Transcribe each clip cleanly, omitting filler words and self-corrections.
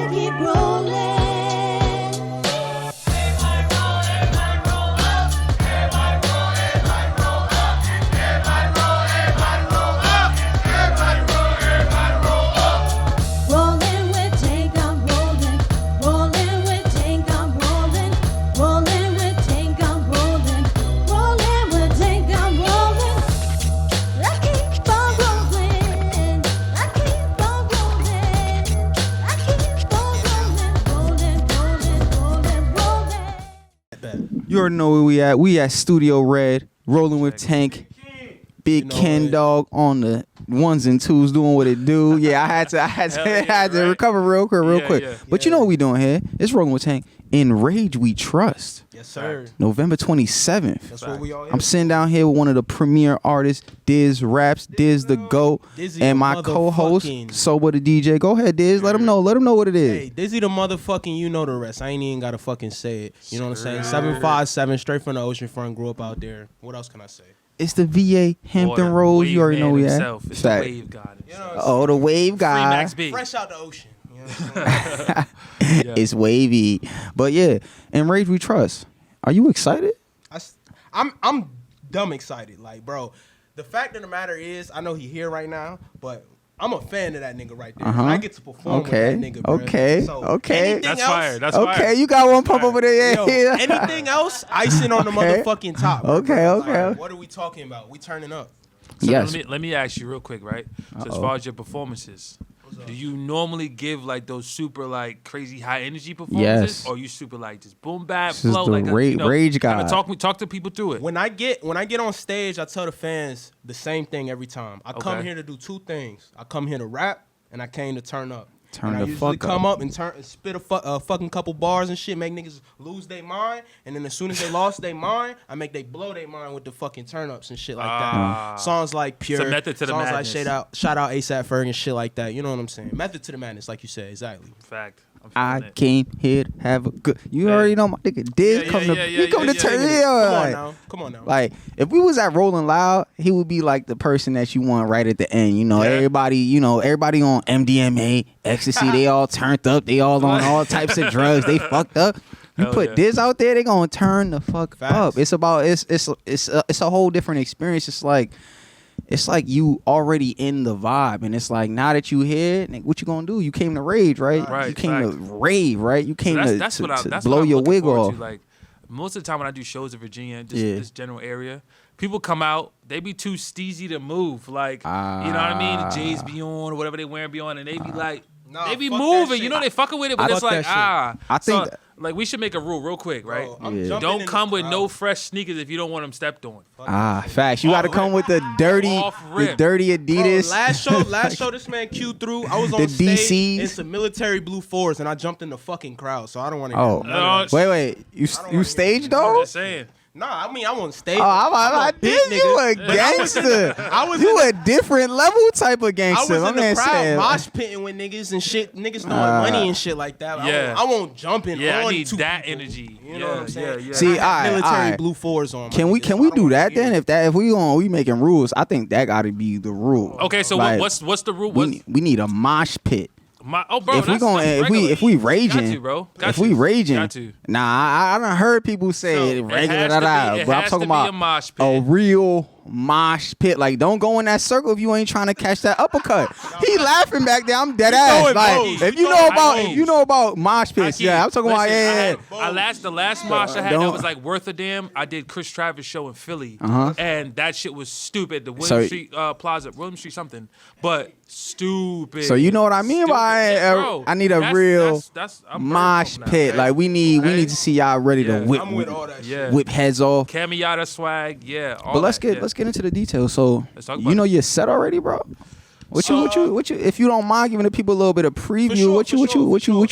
I keep rolling. You already know where we at. We at Studio Red, rolling with Tank, Big Ken Dog on the ones and twos, doing what it do. Yeah, I had to recover real quick. But you know what we doing here? It's rolling with Tank. In Rage We Trust. Yes, sir. November 27th. That's what we all here. I'm sitting down here with one of the premier artists, Dizraps, Diz the GOAT, Dizzy and my co-host, Soberthedj. Go ahead, Diz. Let him know what it is. Hey, Dizzy the motherfucking, you know the rest. I ain't even gotta fucking say it. You know what I'm saying? 757, straight from the ocean front, grew up out there. What else can I say? It's the VA Hampton Roads. You already know we at. It's the wave god. You know Oh, the wave guy. Free Max B. Fresh out the ocean. You know what I'm saying? It's wavy. But yeah, in Rage We Trust. Are you excited? I'm dumb excited. Like, bro, the fact of the matter is, I know he here right now, but I'm a fan of that nigga right there. I get to perform with that nigga, bro. Okay. That's fire. That's fire. Okay, you got one pump over there. Yo, Yeah. anything else, icing on the motherfucking top. Okay. Like, what are we talking about? We turning up. So Yes. let me ask you real quick, right? So as far as your performances, do you normally give like those super like crazy high energy performances, Yes. or you super like just boom bap This is flow the like rage guy. Talk to people through it. When I get on stage, I tell the fans the same thing every time. I come Okay. here to do two things. I come here to rap, and I came to turn up. Turn and the I usually fuck come up. up and spit a fucking couple bars and shit, make niggas lose their mind, and then as soon as they lost their mind, I make they blow their mind with the fucking turn ups and shit like that. Songs like Pure, It's a method to the songs madness. like shout out ASAP Ferg and shit like that. You know what I'm saying? Method to the madness, like you said, exactly. Fact. I'm I feeling it. came here to have a good. You already know my nigga Diz Yeah, come yeah, to yeah, he come yeah, to yeah, turn yeah. it on. Come on now. Like if we was at Rolling Loud, he would be like the person that you want right at the end. You know, Yeah. everybody on MDMA, ecstasy, they all turned up, they all on all types of drugs, they fucked up. You Hell put yeah. Diz out there, they gonna turn the fuck Facts. up. It's about it's a whole different experience. It's like you already in the vibe, and it's like now that you here, nigga, what you gonna do? You came to rage, right? Right, You came fact. to rave, right? You came to That's what blow I'm your looking wig forward off. to. Like most of the time when I do shows in Virginia, Yeah. this general area, people come out, they be too steezy to move. Like you know what I mean? The J's be on or whatever they wearing be on, and they be like. Nah, they be fuck that moving, shit. you know they fucking with it, but it's fuck like that shit. I think So, like we should make a rule real quick, right? Bro, I'm Yeah. jumping Don't in come the with no crowd. fresh sneakers if you don't want them stepped on. Facts. You got to come with the dirty Adidas. Bro, last show this man Q through. I was on The stage DCs. in some military blue fours, and I jumped in the fucking crowd. So I don't want to. Oh, wait. You staged I'm though? just saying. Nah, I mean I'm on stage. Oh, I big did. You a nigga. gangster. was You in a different level type of I gangster. was My in the man crowd said, mosh pitting with niggas and shit. Niggas throwing money and shit like that. Yeah. I won't jump in Yeah, I on need two that people. energy. You know what I'm saying? Yeah. See, I had military alright. blue fours on. my Can we niggas, so I do don't that wanna then? hear If we making rules, I think that got to be the rule. Okay, so Like, what's the rule? we need a mosh pit. Bro, If we going, if we raging, got to, bro. if we raging, got to. nah, I done heard people say So, it it regular, has to be- it but I'm has talking to be about a mosh pit. a real mosh pit. Like, don't go in that circle if you ain't trying to catch that uppercut. He laughing back there. I'm dead ass. throwing Like, bows. if We you know throwing about, bows. if you know about mosh pits, yeah, I'm talking about The last mosh I had Don't- that was like worth a damn. I did Chris Travis show in Philly, and that shit was stupid. The William So- Street Plaza, William Street something, but stupid. So you know what I mean Stupid. by Yeah, bro. I need a That's- real I'm mosh burnt off now, pit. man. Like we need Okay. to see y'all ready Yeah. to whip I'm with all that shit. Yeah. whip heads off. Camiata swag, yeah. All But let's that, yeah. get into the details. So Let's talk about you know it. you're set already, bro. What you if you don't mind giving the people a little bit of preview, what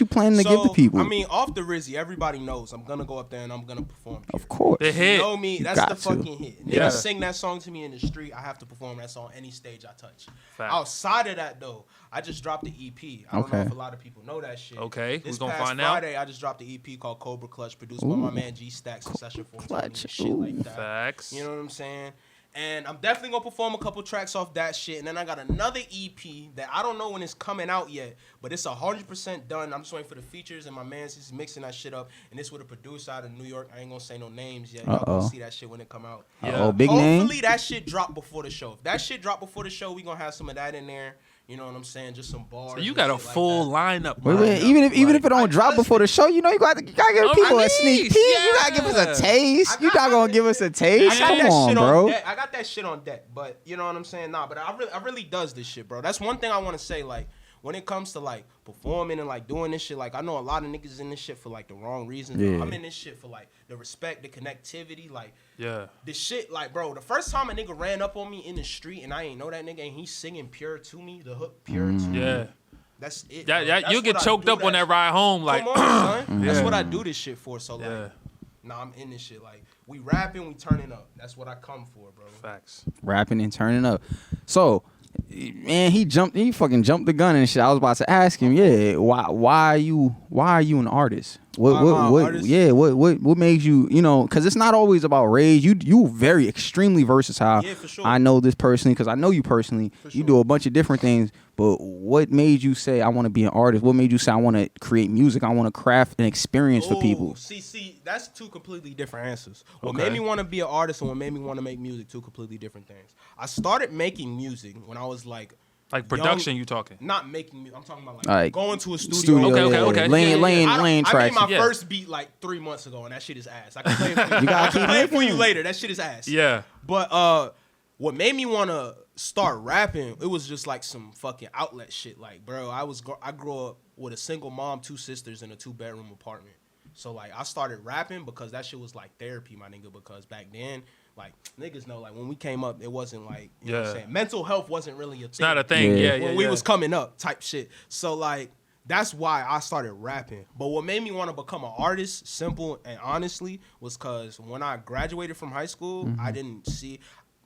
you planning to give the people? I mean, off the Rizzy, everybody knows I'm gonna go up there and I'm gonna perform. Of course. The hit. You know me, that's Got the to. fucking hit. Niggas Yeah. sing that song to me in the street, I have to perform that song any stage I touch. Fact. Outside of that though, I just dropped the EP. I don't know Okay. if a lot of people know that shit. Okay, This we gonna past find out. Friday, I just dropped the EP called Cobra Clutch, produced by my man G Stacks and Session 420 Clutch. and shit like that. Facts. You know what I'm saying? And I'm definitely gonna perform a couple tracks off that shit. And then I got another EP that I don't know when it's coming out yet, but it's 100% done. I'm just waiting for the features, and my man's just mixing that shit up. And this with a producer out of New York. I ain't gonna say no names yet. Y'all gonna see that shit when it come out. Oh, big name. Hopefully that shit drop before the show. If that shit drop before the show, we gonna have some of that in there. You know what I'm saying? Just some bars. So you got a full lineup. Wait, even if it don't drop before the show, you know you gotta give people a sneak peek. Yeah. You gotta give us a taste. You not gonna give us a taste? Come on, bro. I got that shit on deck, but you know what I'm saying? Nah, but I really does this shit, bro. That's one thing I want to say. Like when it comes to like performing and like doing this shit, like I know a lot of niggas in this shit for like the wrong reasons. Yeah. I'm in this shit for like the respect, the connectivity, like the shit. Like bro, the first time a nigga ran up on me in the street and I ain't know that nigga and he's singing Pure to me, the hook Pure to me. Yeah. That's it. That's you'll get choked up on that ride home. Like, come on, son. That's what I do this shit for. So like, nah, I'm in this shit. Like, we rapping, we turning up. That's what I come for, bro. Facts. Rapping and turning up. So, man, he fucking jumped the gun and shit. I was about to ask him, why are you an artist? What made you, because it's not always about rage. You very extremely versatile. Yeah, for sure. I know this personally because I know you personally. For You sure. do a bunch of different things, but what made you say I want to be an artist? What made you say I want to create music? I want to craft an experience for people. See, that's two completely different answers. What made me want to be an artist and what made me want to make music, two completely different things. I started making music when I was like production, you talking? Not making music. I'm talking about Like going to a studio. Okay. Lane tracks. I made my first beat like 3 months ago, and that shit is ass. I can play it for you. I can play it for you later. That shit is ass. Yeah. But what made me want to start rapping, it was just like some fucking outlet shit. Like, bro, I grew up with a single mom, 2 sisters, in a 2-bedroom apartment. So like I started rapping because that shit was like therapy, my nigga. Because back then, like niggas know, like when we came up, it wasn't like you know what I'm saying. Mental health wasn't really a thing. It's not a thing. When we was coming up, type shit. So like that's why I started rapping. But what made me want to become an artist, simple and honestly, was because when I graduated from high school, I didn't see.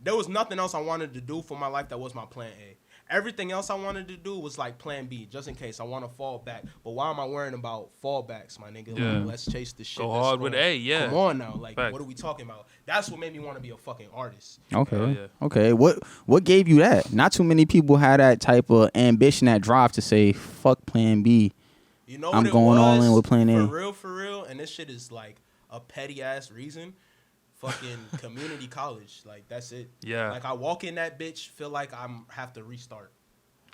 There was nothing else I wanted to do for my life that was my plan A. Everything else I wanted to do was like plan B, just in case I want to fall back. But why am I worrying about fallbacks, my nigga? Yeah. Like, let's chase the shit. Go hard with A, yeah. Come on now. Like, Fact. what are we talking about? That's what made me want to be a fucking artist. Okay. Okay. What gave you that? Not too many people had that type of ambition, that drive to say, fuck plan B. You know I'm what going it was, all in with plan A. For real, and this shit is like a petty ass reason. Fucking community college. Like, that's it. Yeah. Like, I walk in that bitch, feel like have to restart.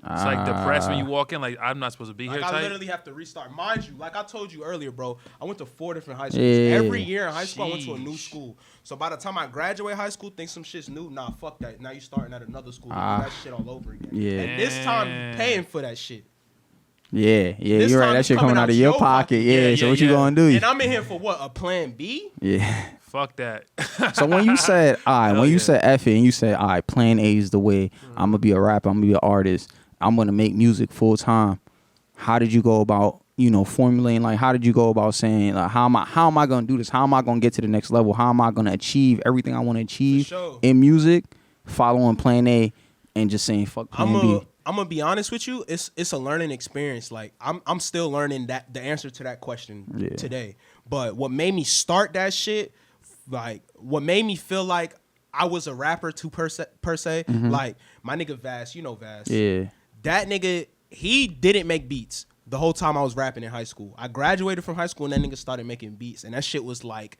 It's like depressed when you walk in, like, I'm not supposed to be like here. I type. literally have to restart. Mind you, like I told you earlier, bro, I went to 4 different high schools. Yeah. Every year in high school, I went to a new school. So by the time I graduate high school, think some shit's new. Nah, fuck that. Now you starting at another school. Do that shit all over again. Yeah. And this time, you paying for that shit. Yeah, This you're right. time That it's shit coming out of your pocket. Yeah, so what you gonna do? And I'm in here for what? A plan B? Yeah. Fuck that. So when you said, you said F it and you said, all right, plan A is the way, I'm gonna be a rapper, I'm gonna be an artist, I'm gonna make music full time. How did you go about, formulating, like, how did you go about saying, like, how am I gonna do this? How am I gonna get to the next level? How am I gonna achieve everything I want to achieve in music, following plan A and just saying fuck plan B? I'm gonna be honest with you. It's a learning experience. Like I'm still learning the answer to that question today. But what made me start that shit, like what made me feel like I was a rapper per se, like my nigga Vass, Vass. Yeah. That nigga, he didn't make beats the whole time I was rapping in high school. I graduated from high school and that nigga started making beats, and that shit was like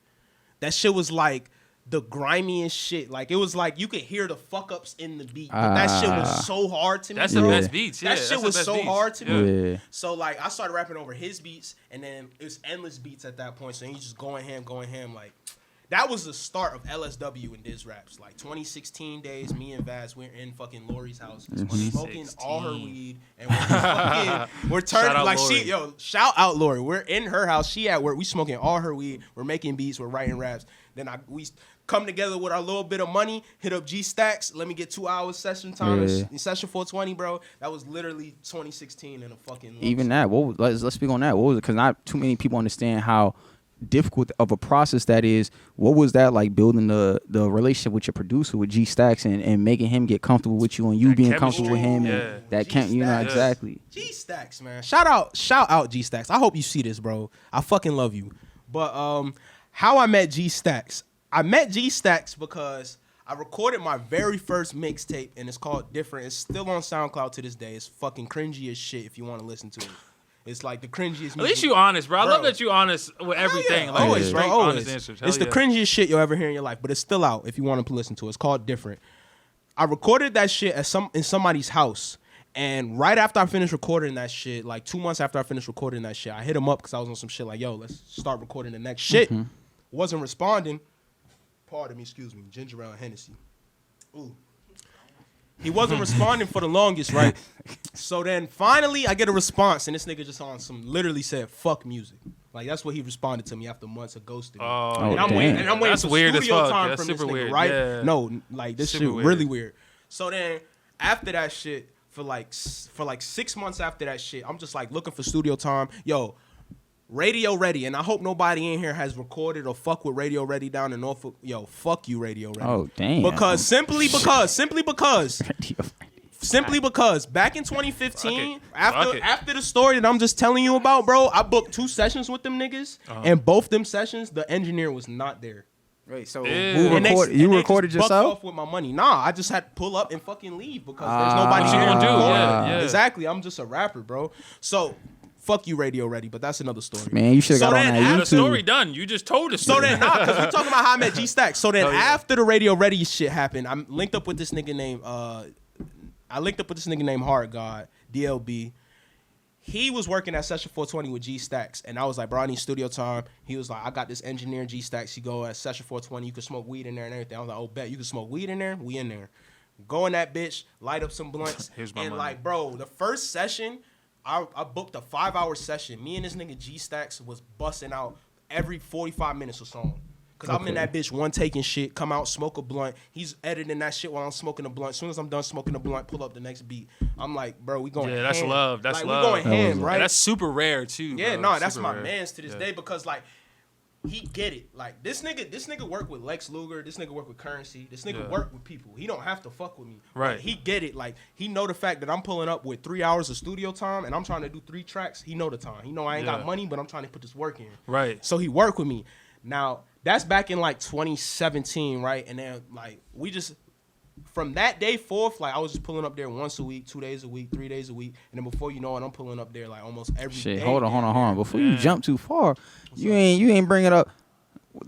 the grimiest shit. Like, it was like you could hear the fuck ups in the beat. But that shit was so hard to me. That's the best beats. Yeah, that shit was so hard to me. Yeah. So like I started rapping over his beats, and then it was endless beats at that point. So he's just going ham. Like, that was the start of LSW and Dizraps. Like 2016 days, me and Vaz, we're in fucking Lori's house, smoking all her weed, and we're turning like Lori. Shout out Lori. We're in her house. She at work. We smoking all her weed. We're making beats. We're writing raps. Then we come together with our little bit of money, hit up G Stacks. Let me get 2 hours session time. Session 420, bro. That was literally 2016 in a fucking. Even that. Let's speak on that. What was it? Because not too many people understand how difficult of a process that is. What was that like, building the relationship with your producer, with G Stacks, and making him get comfortable with you and you being comfortable with him, and that can't, exactly. G Stacks, man. Shout out G Stacks. I hope you see this, bro. I fucking love you. But how I met G Stacks. I met G Stacks because I recorded my very first mixtape, and it's called Different. It's still on SoundCloud to this day. It's fucking cringy as shit if you want to listen to it. It's like the cringiest. At least you honest, bro. I love that you honest with everything. Yeah. Like, Always, bro. Always. Honest answers. It's the cringiest shit you'll ever hear in your life, but it's still out if you want to listen to it. It's called Different. I recorded that shit in somebody's house. And right after I finished recording that shit, like 2 months after I finished recording that shit, I hit him up because I was on some shit like, yo, let's start recording the next shit. Wasn't responding. Pardon me, excuse me. Ginger ale and Hennessy. Ooh. He wasn't responding for the longest, right? So then finally I get a response, and this nigga just on some literally said, fuck music. Like, that's what he responded to me after months of ghosting me. Oh, and I'm waiting that's for weird studio as fuck. time That's from this super nigga, weird. right? Yeah. No, like, this Super shit weird. really weird. So then after that shit, for like 6 months after that shit, I'm just like looking for studio time. Yo, Radio Ready, and I hope nobody in here has recorded or fuck with Radio Ready down in Norfolk. Yo, fuck you, Radio Ready. Oh, damn. Because simply because back in 2015, after the story that I'm just telling you about, bro, I booked 2 sessions with them niggas, and both them sessions, the engineer was not there. Wait, so You recorded yourself? Off with my money. Nah, I just had to pull up and fucking leave because there's nobody What you here. gonna do? Yeah. Yeah. Exactly. I'm just a rapper, bro. So, fuck you, Radio Ready, but that's another story. Man, you should have got on that The YouTube. story done. You just told us. So then, because we're talking about how I met G Stack. So then, after the Radio Ready shit happened, I linked up with this nigga named Hard God, DLB. He was working at Session 420 with G Stacks, and I was like, bro, I need studio time. He was like, I got this engineer, G Stacks. You go at Session 420, you can smoke weed in there and everything. I was like, oh, bet you can smoke weed in there. We in there. Go in that bitch, light up some blunts, Here's my and money. like, bro, the first session, I booked a 5-hour session. Me and this nigga G Stacks was busting out every 45 minutes or song. Cause I'm in that bitch one taking shit, come out, smoke a blunt. He's editing that shit while I'm smoking a blunt. As soon as I'm done smoking a blunt, pull up the next beat. I'm like, bro, we going ham. that's love. That's like, love. We going ham, right? And that's super rare too. Yeah, bro. no, that's Super my rare. man's to this day because like he get it. Like this nigga work with Lex Luger. This nigga work with Currency. This nigga work with people. He don't have to fuck with me. Right. Like, he get it. Like he know the fact that I'm pulling up with 3 hours of studio time and I'm trying to do 3 tracks. He know the time. He know I ain't got money, but I'm trying to put this work in. Right. So he work with me. Now that's back in like 2017, right? And then like we just from that day forth, like I was just pulling up there once a week, 2 days a week, 3 days a week, and then before you know it, I'm pulling up there like almost every day. Shit, hold on. Before you jump too far, you ain't bring it up.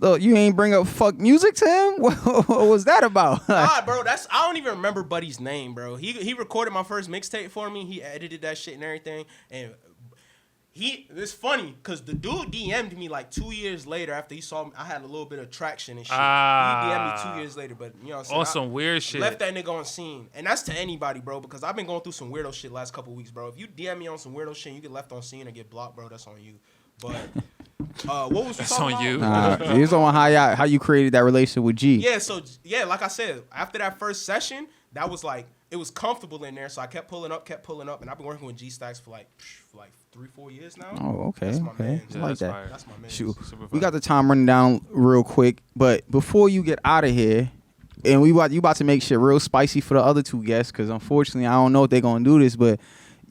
You ain't bring up fuck music to him. What was that about? Nah, bro, I don't even remember Buddy's name, bro. He recorded my first mixtape for me. He edited that shit and everything, and it's funny because the dude DM'd me like 2 years later after he saw me. I had a little bit of traction and shit. He DM'd me 2 years later, but you know what I'm saying? On some weird shit. Left that nigga on scene. And that's to anybody, bro, because I've been going through some weirdo shit last couple weeks, bro. If you DM me on some weirdo shit and you get left on scene or get blocked, bro, that's on you. But what was we talking on you. about? He was on how you created that relationship with G. Yeah, so like I said, after that first session, that was like it was comfortable in there, so I kept pulling up, and I've been working with G Stacks for like 3-4 years now. Oh, okay, That's my okay. man. I like that. fire. That's my man. Shoot, Super we fun. got the time running down real quick, but before you get out of here, and you about to make shit real spicy for the other 2 guests, because unfortunately I don't know if they're gonna do this, but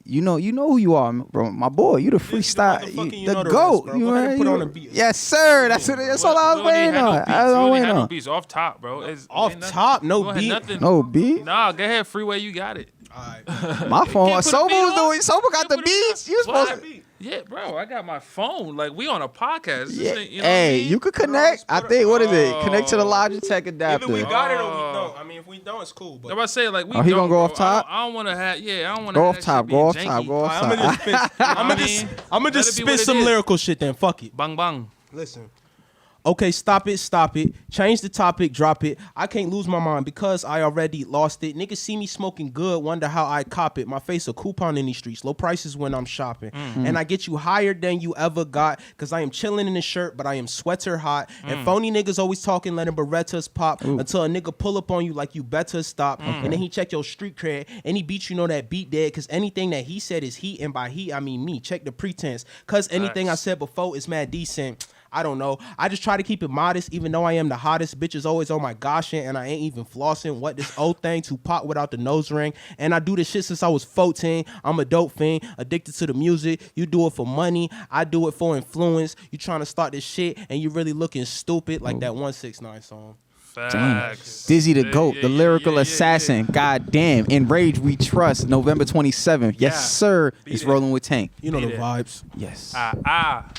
you know who you are, bro, my boy. You the freestyle, the GOAT. Rest, go ahead and put on a beat. Yes, sir. That's all I was waiting on. I was waiting on. Beats off top, bro. Off top, no beat. No beat. Nah, go ahead, Freeway. You got it. All right. My phone. Can't put a Sober beat was on? doing. Sober got the Can't put a beat beats. on? You What? supposed to. Yeah, bro. I got my phone. Like we on a podcast. This Yeah. thing, you know Hey, what I mean? you could connect. I think. What is it? Connect to the Logitech Either adapter. we got it or we don't. I mean, if we don't, it's cool. But I'm about to say like we. Oh, he don't, gonna go bro. off top? I don't want to have. Yeah, I don't want to. Go off top. Go off top. Go off I'm top. gonna Let just it be what spit it some is. lyrical shit then. Fuck it. Bang bang. Listen. Okay, stop it. Change the topic, drop it. I can't lose my mind because I already lost it. Niggas see me smoking good, wonder how I cop it. My face a coupon in these streets, low prices when I'm shopping. And I get you higher than you ever got, cause I am chilling in the shirt, but I am sweater hot. And phony niggas always talking, letting Berettas pop until a nigga pull up on you like you better stop. And then he check your street cred, any beat you know that beat dead, cause anything that he said is heat, and by heat I mean me. Check the pretense, cause anything I said before is mad decent. I don't know. I just try to keep it modest, even though I am the hottest. Bitches always on my gosh and I ain't even flossing. What this old thing to pop without the nose ring. And I do this shit since I was 14. I'm a dope fiend, addicted to the music. You do it for money. I do it for influence. You trying to start this shit and you really looking stupid like that 169 song. Facts. Dizzy the Yeah, GOAT, yeah, the yeah, lyrical yeah, assassin. yeah. God damn. In Rage We Trust, November 27th. Yeah. Yes, sir. Beat It's it. rolling with Tank. You know Beat the it. vibes. Yes.